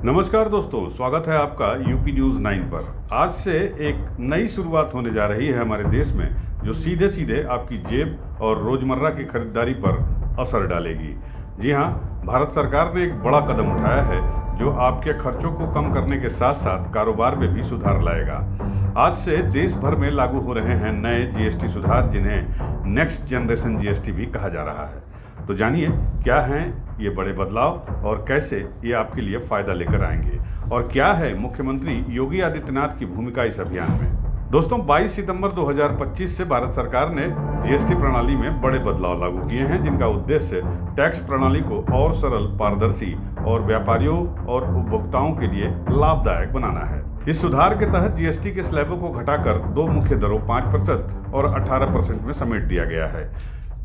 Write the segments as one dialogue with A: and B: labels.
A: नमस्कार दोस्तों, स्वागत है आपका यूपी न्यूज़ 9 पर। आज से एक नई शुरुआत होने जा रही है हमारे देश में, जो सीधे सीधे आपकी जेब और रोज़मर्रा की खरीदारी पर असर डालेगी। जी हाँ, भारत सरकार ने एक बड़ा कदम उठाया है जो आपके खर्चों को कम करने के साथ साथ कारोबार में भी सुधार लाएगा। आज से देश भर में लागू हो रहे हैं नए जीएसटी सुधार, जिन्हें नेक्स्ट जनरेशन जीएसटी भी कहा जा रहा है। तो जानिए क्या हैं ये बड़े बदलाव और कैसे ये आपके लिए फ़ायदा लेकर आएंगे, और क्या है मुख्यमंत्री योगी आदित्यनाथ की भूमिका इस अभियान में। दोस्तों, 22 सितंबर 2025 से भारत सरकार ने जीएसटी प्रणाली में बड़े बदलाव लागू किए हैं, जिनका उद्देश्य टैक्स प्रणाली को और सरल, पारदर्शी और व्यापारियों और उपभोक्ताओं के लिए लाभदायक बनाना है। इस सुधार के तहत जीएसटी के स्लैबों को घटाकर दो मुख्य दरों 5% और 18% में समेट दिया गया है,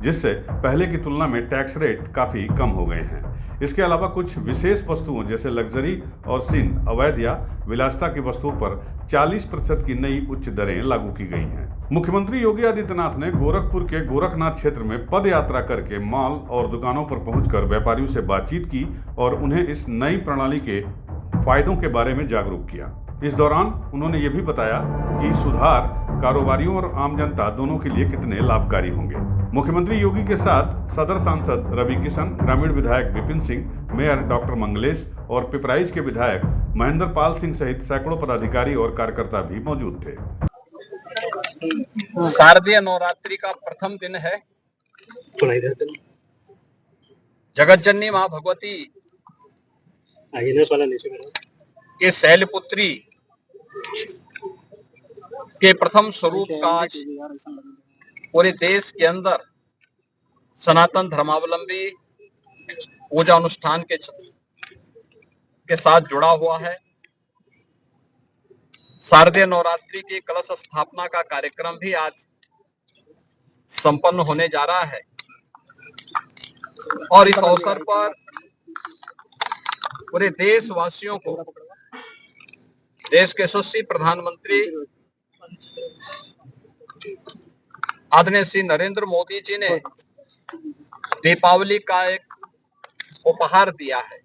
A: जिससे पहले की तुलना में टैक्स रेट काफ़ी कम हो गए हैं। इसके अलावा कुछ विशेष वस्तुओं जैसे लग्जरी और सिन, अवैध या विलासिता की वस्तुओं पर 40% की नई उच्च दरें लागू की गई हैं। मुख्यमंत्री योगी आदित्यनाथ ने गोरखपुर के गोरखनाथ क्षेत्र में पद यात्रा करके मॉल और दुकानों पर पहुंचकर व्यापारियों से बातचीत की और उन्हें इस नई प्रणाली के फायदों के बारे में जागरूक किया। इस दौरान उन्होंने ये भी बताया कि सुधार कारोबारियों और आम जनता दोनों के लिए कितने लाभकारी होंगे। मुख्यमंत्री योगी के साथ सदर सांसद रवि किशन, ग्रामीण विधायक विपिन सिंह, मेयर डॉक्टर मंगलेश और पिपराइच के विधायक महेंद्र पाल सिंह सहित सैकड़ों पदाधिकारी और कार्यकर्ता भी मौजूद थे।
B: शारदीय नवरात्रि का प्रथम दिन है। जगत जननी मां भगवती के शैलपुत्री के प्रथम स्वरूप का पूरे देश के अंदर सनातन धर्मावलंबी पूजा अनुष्ठान के साथ जुड़ा हुआ है। शारदीय नवरात्रि की कलश स्थापना का कार्यक्रम भी आज संपन्न होने जा रहा है और इस अवसर पर पूरे देशवासियों को देश के यशस्वी प्रधानमंत्री आदरणीय श्री नरेंद्र मोदी जी ने दीपावली का एक उपहार दिया है।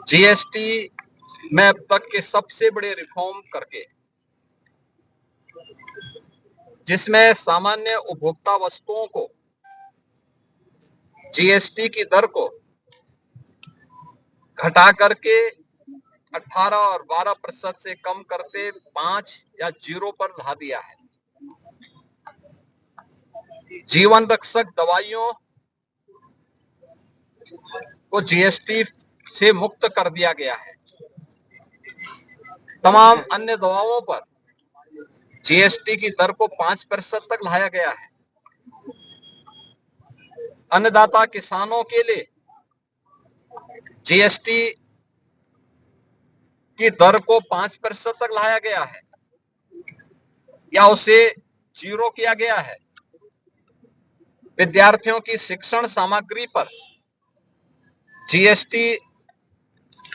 B: जीएसटी में अब तक के सबसे बड़े रिफॉर्म करके, जिसमें सामान्य उपभोक्ता वस्तुओं को जीएसटी की दर को घटा करके 18 और 12% से कम करते 5 या 0 पर ला दिया है। जीवन रक्षक दवाइयों को जीएसटी से मुक्त कर दिया गया है। तमाम अन्य दवाओं पर जीएसटी की दर को 5% तक लाया गया है। अन्नदाता किसानों के लिए जीएसटी की दर को 5% तक लाया गया है या उसे 0 किया गया है। विद्यार्थियों की शिक्षण सामग्री पर जीएसटी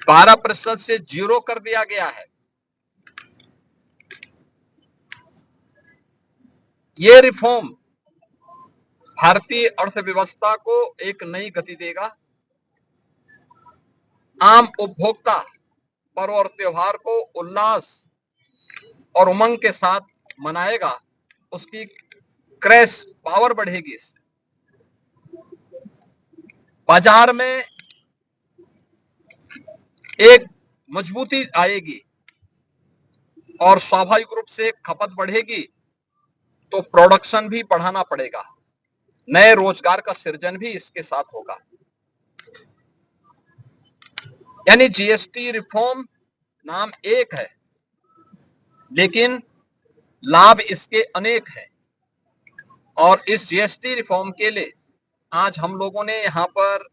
B: 12% से 0 कर दिया गया है। ये रिफॉर्म भारतीय अर्थव्यवस्था को एक नई गति देगा। आम उपभोक्ता पर्व और त्योहार को उल्लास और उमंग के साथ मनाएगा, उसकी क्रय पावर बढ़ेगी। बाजार में एक मजबूती आएगी और स्वाभाविक रूप से खपत बढ़ेगी, तो प्रोडक्शन भी बढ़ाना पड़ेगा। नए रोजगार का सृजन भी इसके साथ होगा। यानी जीएसटी रिफॉर्म नाम एक है, लेकिन लाभ इसके अनेक हैं। और इस जीएसटी रिफॉर्म के लिए आज हम लोगों ने यहाँ पर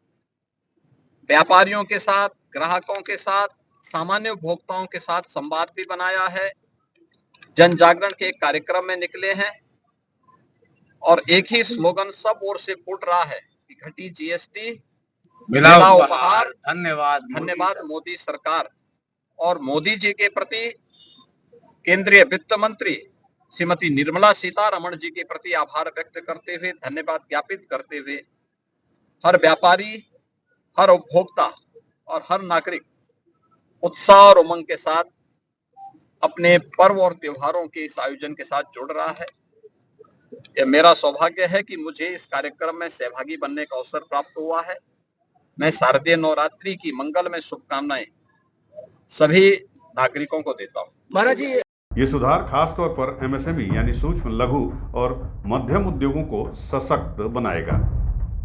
B: व्यापारियों के साथ, ग्राहकों के साथ, सामान्य उपभोक्ताओं के साथ संवाद भी बनाया है। जन जागरण के कार्यक्रम में निकले हैं और एक ही स्लोगन सब ओर से फूट रहा है कि घटी जीएसटी, मिला उपहार, धन्यवाद मोदी सरकार। और मोदी जी के प्रति केंद्रीय वित्त मंत्री श्रीमती निर्मला सीतारमण जी के प्रति आभार व्यक्त करते हुए, धन्यवाद ज्ञापित करते हुए, हर व्यापारी, हर उपभोक्ता और हर नागरिक उत्साह और उमंग के साथ अपने पर्व और त्योहारों के इस आयोजन के साथ जुड़ रहा है। यह मेरा सौभाग्य है कि मुझे इस कार्यक्रम में सहभागी बनने का अवसर प्राप्त हुआ है। मैं शारदीय नवरात्रि की मंगलमय शुभकामनाएं सभी नागरिकों को देता हूँ।
C: महाराज जी,
A: ये सुधार खास तौर पर एमएसएमई यानी सूक्ष्म, लघु और मध्यम उद्योगों को सशक्त बनाएगा,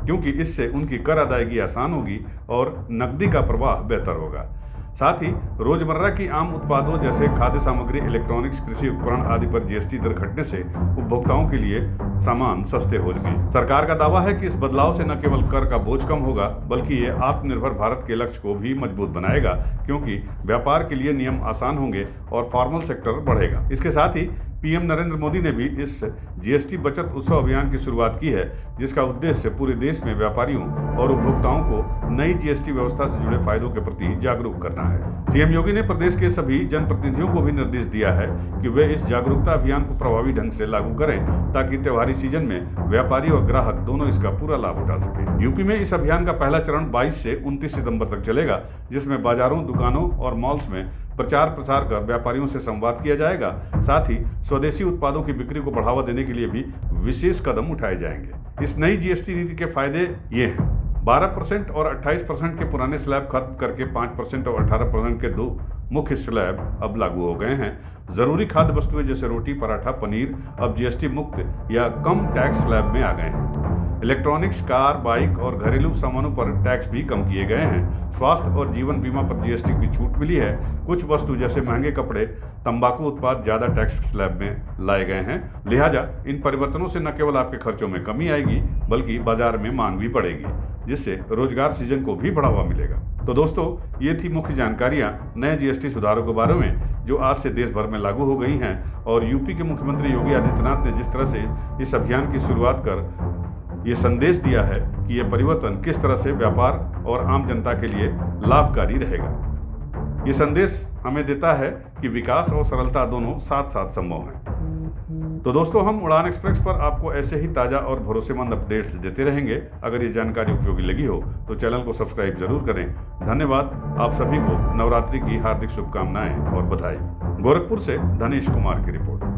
A: क्योंकि इससे उनकी कर अदायगी आसान होगी और नकदी का प्रवाह बेहतर होगा। साथ ही रोजमर्रा की आम उत्पादों जैसे खाद्य सामग्री, इलेक्ट्रॉनिक्स, कृषि उपकरण आदि पर जीएसटी दर घटने से उपभोक्ताओं के लिए सामान सस्ते हो गए। सरकार का दावा है कि इस बदलाव से न केवल कर का बोझ कम होगा, बल्कि ये आत्मनिर्भर भारत के लक्ष्य को भी मजबूत बनाएगा, क्योंकि व्यापार के लिए नियम आसान होंगे और फॉर्मल सेक्टर बढ़ेगा। इसके साथ ही पीएम नरेंद्र मोदी ने भी इस जीएसटी बचत उत्सव अभियान की शुरुआत की है, जिसका उद्देश्य पूरे देश में व्यापारियों और उपभोक्ताओं को नई जीएसटी व्यवस्था से जुड़े फायदों के प्रति जागरूक करना है। सीएम योगी ने प्रदेश के सभी जनप्रतिनिधियों को भी निर्देश दिया है कि वे इस जागरूकता अभियान को प्रभावी ढंग से लागू करें, ताकि त्योहारी सीजन में व्यापारी और ग्राहक दोनों इसका पूरा लाभ उठा सके। यूपी में इस अभियान का पहला चरण 22 से 29 सितंबर तक चलेगा, जिसमें बाजारों, दुकानों और मॉल्स में प्रचार प्रसार कर व्यापारियों से संवाद किया जाएगा। साथ ही स्वदेशी उत्पादों की बिक्री को बढ़ावा देने के लिए भी विशेष कदम उठाए जाएंगे। इस नई जीएसटी नीति के फायदे ये हैं: 12% और 28% के पुराने स्लैब खत्म करके 5% और 18% के दो मुख्य स्लैब अब लागू हो गए हैं। जरूरी खाद्य वस्तुएं जैसे रोटी, पराठा, पनीर अब जीएसटी मुक्त या कम टैक्स स्लैब में आ गए हैं। इलेक्ट्रॉनिक्स, कार, बाइक और घरेलू सामानों पर टैक्स भी कम किए गए हैं। स्वास्थ्य और जीवन बीमा पर जीएसटी की छूट मिली है। कुछ वस्तु जैसे महंगे कपड़े, तंबाकू उत्पाद ज्यादा टैक्स स्लैब में लाए गए हैं। लिहाजा इन परिवर्तनों से न केवल आपके खर्चों में कमी आएगी, बल्कि बाजार में मांग भी बढ़ेगी, जिससे रोजगार सृजन को भी बढ़ावा मिलेगा। तो दोस्तों, ये थी मुख्य जानकारियां नए जीएसटी सुधारों के बारे में, जो आज से देश भर में लागू हो गई हैं। और यूपी के मुख्यमंत्री योगी आदित्यनाथ ने जिस तरह से इस अभियान की शुरुआत कर ये संदेश दिया है कि यह परिवर्तन किस तरह से व्यापार और आम जनता के लिए लाभकारी रहेगा। ये संदेश हमें देता है कि विकास और सरलता दोनों साथ साथ संभव हैं। तो दोस्तों, हम उड़ान एक्सप्रेस पर आपको ऐसे ही ताज़ा और भरोसेमंद अपडेट्स देते रहेंगे। अगर ये जानकारी उपयोगी लगी हो तो चैनल को सब्सक्राइब जरूर करें। धन्यवाद। आप सभी को नवरात्रि की हार्दिक शुभकामनाएं और बधाई। गोरखपुर से धनेश कुमार की रिपोर्ट।